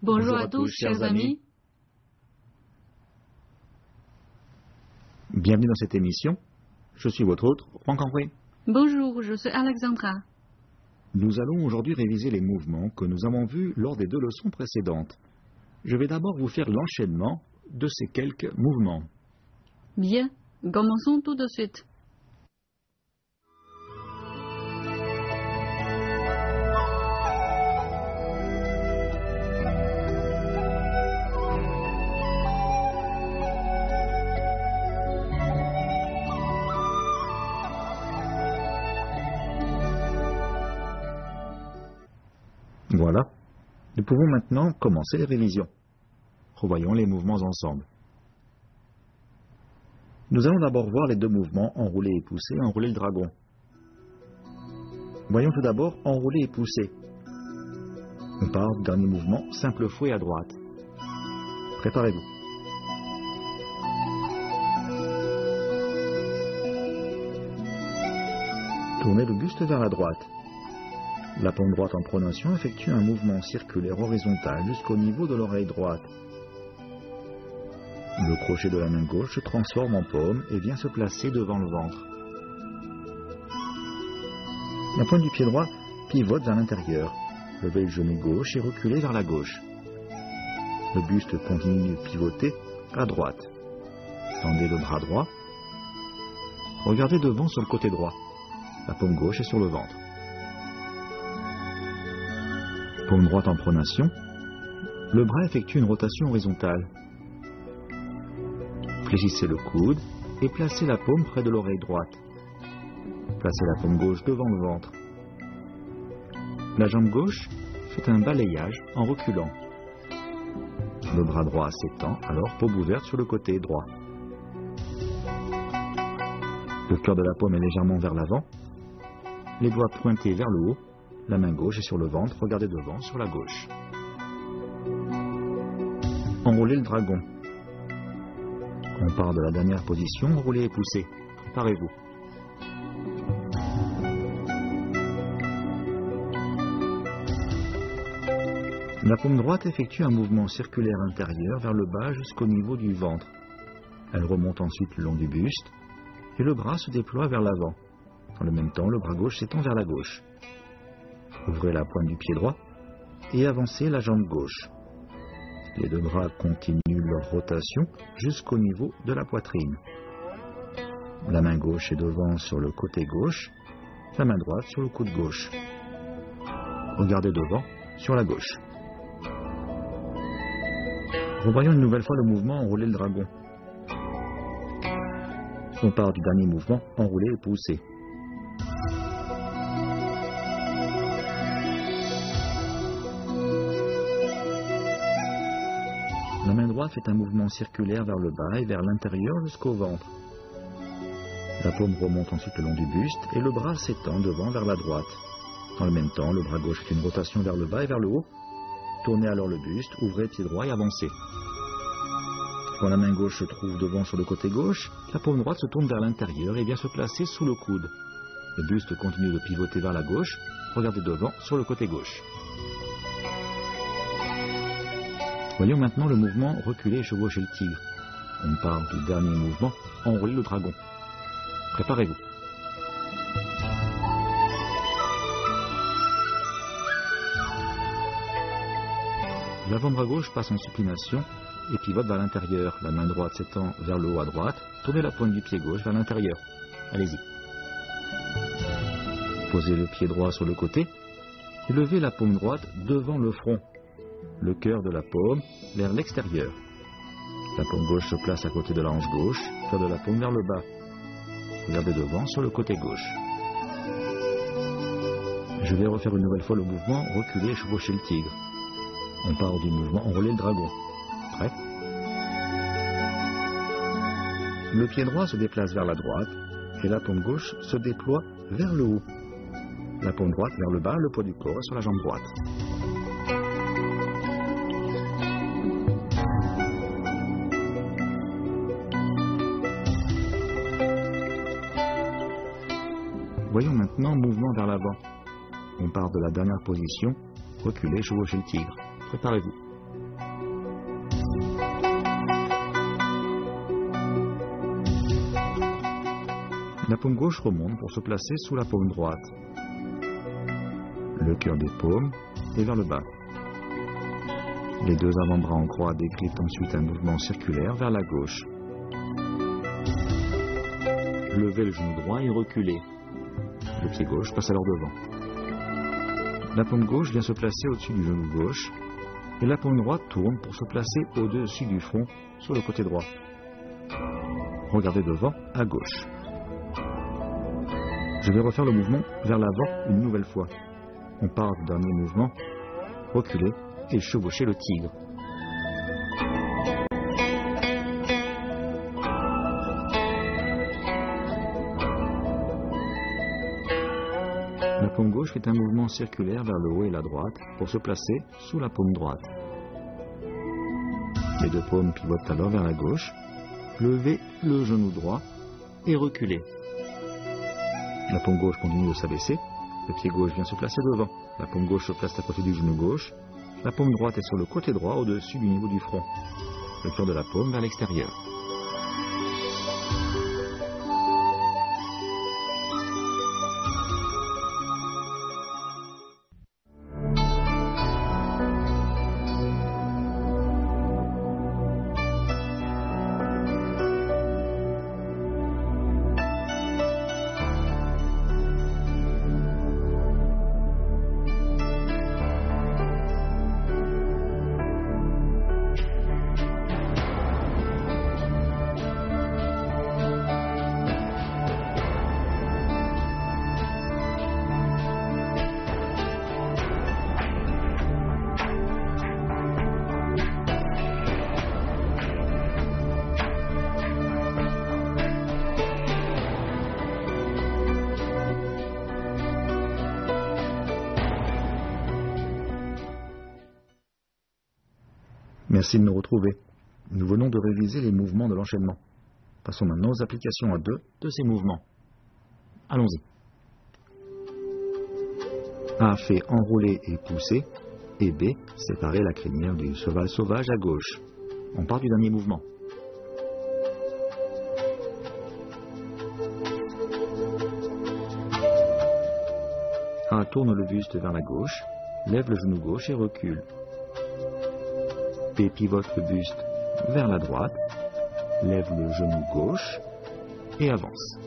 Bonjour à tous, chers amis. Bienvenue dans cette émission. Je suis votre hôte, Juan Cambré. Bonjour, je suis Alexandra. Nous allons aujourd'hui réviser les mouvements que nous avons vus lors des 2 leçons précédentes. Je vais d'abord vous faire l'enchaînement de ces quelques mouvements. Bien, commençons tout de suite. Voilà. Nous pouvons maintenant commencer les révisions. Revoyons les mouvements ensemble. Nous allons d'abord voir les 2 mouvements, enrouler et pousser, enrouler le dragon. Voyons tout d'abord enrouler et pousser. On part du dernier mouvement, simple fouet à droite. Préparez-vous. Tournez le buste vers la droite. La paume droite en pronation effectue un mouvement circulaire horizontal jusqu'au niveau de l'oreille droite. Le crochet de la main gauche se transforme en paume et vient se placer devant le ventre. La pointe du pied droit pivote vers l'intérieur. Levez le genou gauche et reculez vers la gauche. Le buste continue de pivoter à droite. Tendez le bras droit. Regardez devant sur le côté droit. La paume gauche est sur le ventre. Paume droite en pronation, le bras effectue une rotation horizontale. Fléchissez le coude et placez la paume près de l'oreille droite. Placez la paume gauche devant le ventre. La jambe gauche fait un balayage en reculant. Le bras droit s'étend, alors paume ouverte sur le côté droit. Le cœur de la paume est légèrement vers l'avant, les doigts pointés vers le haut. La main gauche est sur le ventre, regardez devant sur la gauche. Enroulez le dragon. On part de la dernière position, enroulez et poussez. Préparez-vous. La paume droite effectue un mouvement circulaire intérieur vers le bas jusqu'au niveau du ventre. Elle remonte ensuite le long du buste et le bras se déploie vers l'avant. Dans le même temps, le bras gauche s'étend vers la gauche. Ouvrez la pointe du pied droit et avancez la jambe gauche. Les 2 bras continuent leur rotation jusqu'au niveau de la poitrine. La main gauche est devant sur le côté gauche, la main droite sur le coude gauche. Regardez devant sur la gauche. Revoyons une nouvelle fois le mouvement enrouler le dragon. On part du dernier mouvement, enrouler et pousser. La main droite fait un mouvement circulaire vers le bas et vers l'intérieur jusqu'au ventre. La paume remonte ensuite le long du buste et le bras s'étend devant vers la droite. Dans le même temps, le bras gauche fait une rotation vers le bas et vers le haut. Tournez alors le buste, ouvrez le pied droit et avancez. Quand la main gauche se trouve devant sur le côté gauche, la paume droite se tourne vers l'intérieur et vient se placer sous le coude. Le buste continue de pivoter vers la gauche. Regardez devant sur le côté gauche. Voyons maintenant le mouvement reculer et chevaucher le tigre. On part du dernier mouvement, enrouler le dragon. Préparez-vous. L'avant-bras gauche passe en supination et pivote vers l'intérieur. La main droite s'étend vers le haut à droite. Tournez la pointe du pied gauche vers l'intérieur. Allez-y. Posez le pied droit sur le côté et levez la paume droite devant le front. Le cœur de la paume vers l'extérieur. La paume gauche se place à côté de la hanche gauche, le cœur de la paume vers le bas. Regardez devant sur le côté gauche. Je vais refaire une nouvelle fois le mouvement reculer et chevaucher le tigre. On part du mouvement enrouler le dragon. Prêt? Le pied droit se déplace vers la droite et la paume gauche se déploie vers le haut. La paume droite vers le bas, le poids du corps est sur la jambe droite. Voyons maintenant mouvement vers l'avant. On part de la dernière position, reculez, chevauchez le tigre. Préparez-vous. La paume gauche remonte pour se placer sous la paume droite. Le cœur des paumes est vers le bas. Les deux avant-bras en croix décryptent ensuite un mouvement circulaire vers la gauche. Levez le genou droit et reculez. Le pied gauche passe alors devant. La paume gauche vient se placer au-dessus du genou gauche et la paume droite tourne pour se placer au-dessus du front sur le côté droit. Regardez devant à gauche. Je vais refaire le mouvement vers l'avant une nouvelle fois. On part du dernier mouvement, reculez et chevauchez le tigre. La paume gauche fait un mouvement circulaire vers le haut et la droite pour se placer sous la paume droite. Les deux paumes pivotent alors vers la gauche. Levez le genou droit et reculez. La paume gauche continue de s'abaisser. Le pied gauche vient se placer devant. La paume gauche se place à côté du genou gauche. La paume droite est sur le côté droit au-dessus du niveau du front. Le cœur de la paume vers l'extérieur. Merci de nous retrouver. Nous venons de réviser les mouvements de l'enchaînement. Passons maintenant aux applications à deux de ces mouvements. Allons-y. A fait enrouler et pousser, et B séparer la crinière du cheval sauvage à gauche. On part du dernier mouvement. A tourne le buste vers la gauche, lève le genou gauche et recule. B pivote le buste vers la droite, lève le genou gauche et avance.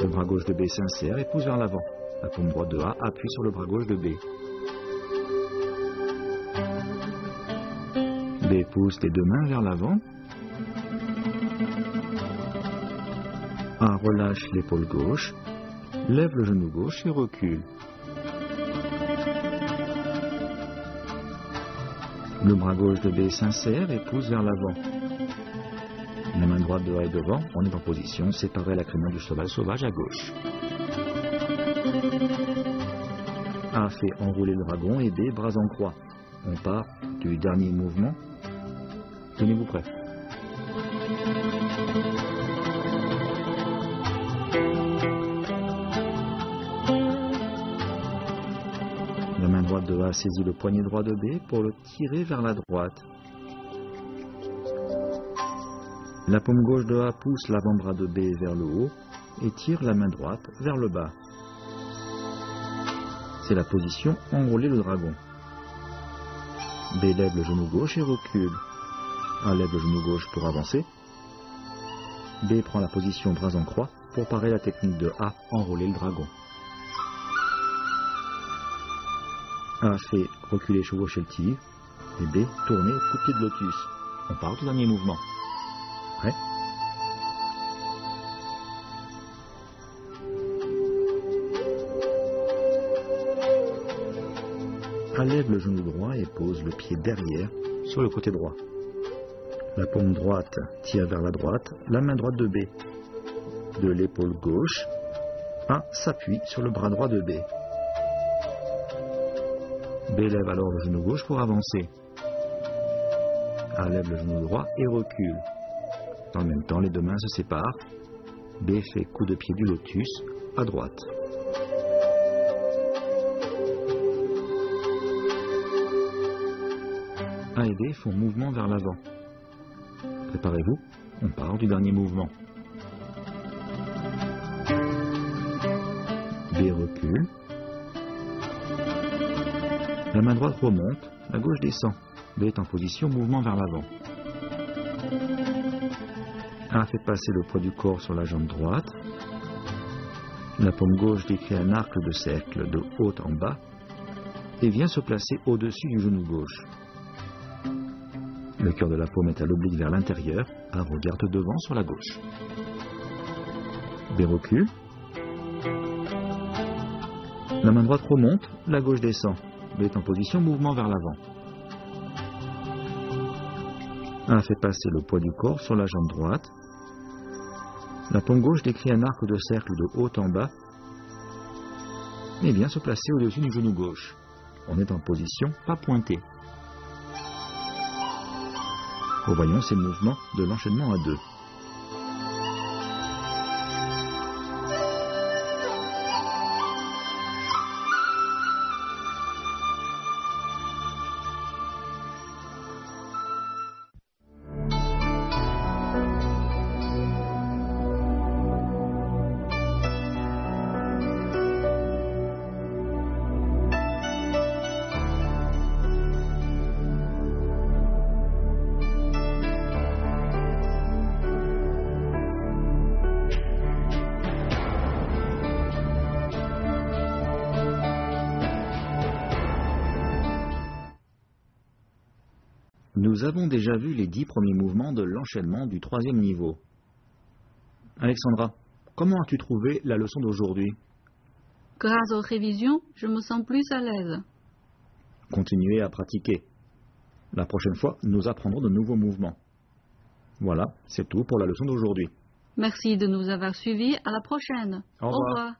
Le bras gauche de B s'insère et pousse vers l'avant. La paume droite de A appuie sur le bras gauche de B. B pousse les deux mains vers l'avant. A relâche l'épaule gauche, lève le genou gauche et recule. Le bras gauche de B s'insère et pousse vers l'avant. La main droite de A est devant, on est en position, séparer la crinière du cheval sauvage à gauche. A fait enrouler le dragon et B bras en croix. On part du dernier mouvement. Tenez-vous prêts. La main droite de A saisit le poignet droit de B pour le tirer vers la droite. La paume gauche de A pousse l'avant-bras de B vers le haut et tire la main droite vers le bas. C'est la position enrouler le dragon. B lève le genou gauche et recule. A lève le genou gauche pour avancer. B prend la position bras en croix pour parer la technique de A enrouler le dragon. A fait reculer chevaucher le tigre et B tourner coup de pied de lotus. On part au dernier mouvement. Prêt ? A lève le genou droit et pose le pied derrière sur le côté droit. La paume droite tire vers la droite, la main droite de B. De l'épaule gauche, A s'appuie sur le bras droit de B. B lève alors le genou gauche pour avancer. A lève le genou droit et recule. En même temps, les deux mains se séparent. B fait coup de pied du lotus à droite. A et B font mouvement vers l'avant. Préparez-vous, on part du dernier mouvement. B recule. La main droite remonte, la gauche descend. B est en position mouvement vers l'avant. A fait passer le poids du corps sur la jambe droite. La paume gauche décrit un arc de cercle de haut en bas et vient se placer au-dessus du genou gauche. Le cœur de la paume est à l'oblique vers l'intérieur. A regarde devant sur la gauche. B recule. La main droite remonte, la gauche descend. B est en position mouvement vers l'avant. A fait passer le poids du corps sur la jambe droite. La paume gauche décrit un arc de cercle de haut en bas et vient se placer au-dessus du genou gauche. On est en position pas pointée. Revoyons ces mouvements de l'enchaînement à deux. Nous avons déjà vu les 10 premiers mouvements de l'enchaînement du 3e niveau. Alexandra, comment as-tu trouvé la leçon d'aujourd'hui? Grâce aux révisions, je me sens plus à l'aise. Continuez à pratiquer. La prochaine fois, nous apprendrons de nouveaux mouvements. Voilà, c'est tout pour la leçon d'aujourd'hui. Merci de nous avoir suivis. À la prochaine. Au revoir.